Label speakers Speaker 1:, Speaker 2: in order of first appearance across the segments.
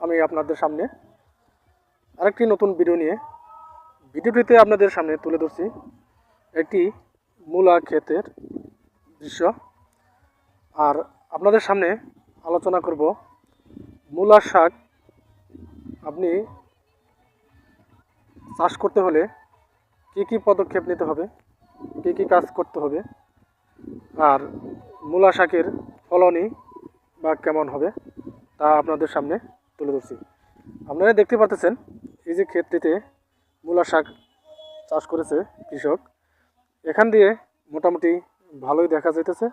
Speaker 1: আমি আপনাদের সামনে আরেকটি নতুন ভিডিও নিয়ে ভিডিওটিতে আপনাদের সামনে তুলে ধরছি একটি মূলা ক্ষেতের দৃশ্য। আর আপনাদের সামনে আলোচনা করব মূলা শাক আপনি চাষ করতে হলে কী কী পদক্ষেপ নিতে হবে, কী কী কাজ করতে হবে, আর মূলা শাকের ফলনই বা কেমন হবে তা আপনাদের সামনে তুলে ধরছি। আপনারা দেখতে পাচ্ছেন এই যে ক্ষেতটিতে মূলা শাক চাষ করেছে কৃষক, এখান দিয়ে মোটামুটি ভালোই দেখা যাইতেছে।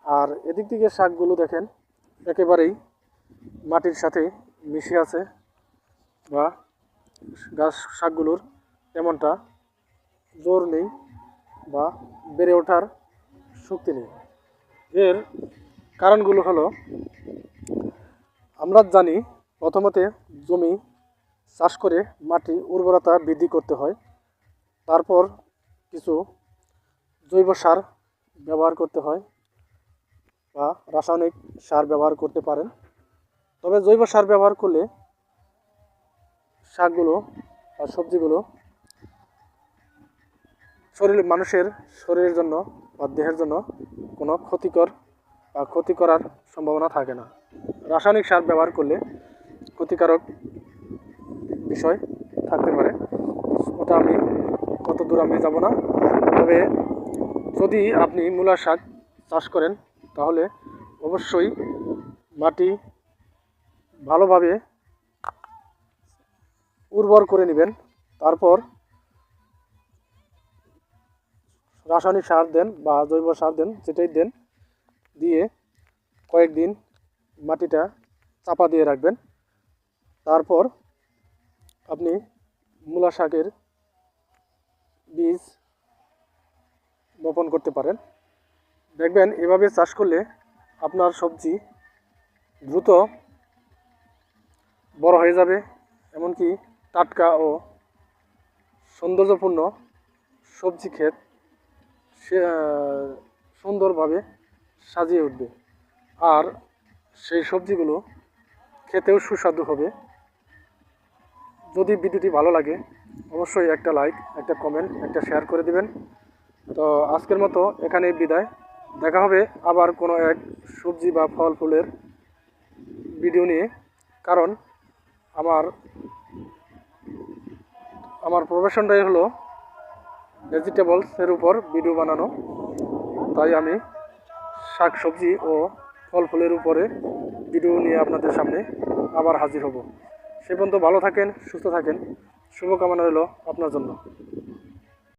Speaker 1: আর এদিক থেকে শাকগুলো দেখেন একেবারেই মাটির সাথে মিশে আছে, বা গাছ শাকগুলোর তেমনটা জোর নেই বা বেড়ে ওঠার শক্তি নেই। এর কারণগুলো হলো, আমরা জানি প্রথমতে জমি চাষ করে মাটি উর্বরতা বৃদ্ধি করতে হয়, তারপর কিছু জৈব সার ব্যবহার করতে হয় বা রাসায়নিক সার ব্যবহার করতে পারেন। তবে জৈব সার ব্যবহার করলে শাকগুলো বা সবজিগুলো মানুষের শরীরের জন্য বা দেহের জন্য কোনো ক্ষতিকর বা ক্ষতি করার সম্ভাবনা থাকে না। রাসায়নিক সার ব্যবহার করলে ক্ষতিকারক বিষয় থাকতে পারে, ওটা আমি কত দূর আমি যাব না। তবে যদি আপনি মূলা শাক চাষ করেন তাহলে অবশ্যই মাটি ভালোভাবে উর্বর করে নেবেন, তারপর রাসায়নিক সার দেন বা জৈব সার দেন, যেটাই দেন, দিয়ে কয়েকদিন মাটিটা চাপা দিয়ে রাখবেন। তারপর আপনি মূলা শাকের বীজ বপন করতে পারেন। দেখবেন এভাবে চাষ করলে আপনার সবজি দ্রুত বড় হয়ে যাবে, এমনকি টাটকা ও সৌন্দর্যপূর্ণ সবজি ক্ষেত সে সুন্দরভাবে সাজিয়ে উঠবে, আর সেই সবজিগুলো খেতেও সুস্বাদু হবে। যদি ভিডিওটি ভালো লাগে অবশ্যই একটা লাইক, একটা কমেন্ট, একটা শেয়ার করে দিবেন। তো আজকের মতো এখানেই বিদায়। দেখা হবে আবার কোনো এক সবজি বা ফল ফুলের ভিডিও নিয়ে, কারণ আমার প্রফেশনটাই হলো ভেজিটেবলসের উপর ভিডিও বানানো, তাই আমি শাক সবজি ও ফল ফুলের উপরে ভিডিও নিয়ে আপনাদের সামনে আবার হাজির হব। সে পর্যন্ত ভালো থাকেন, সুস্থ থাকেন, শুভকামনা রইল আপনার জন্য।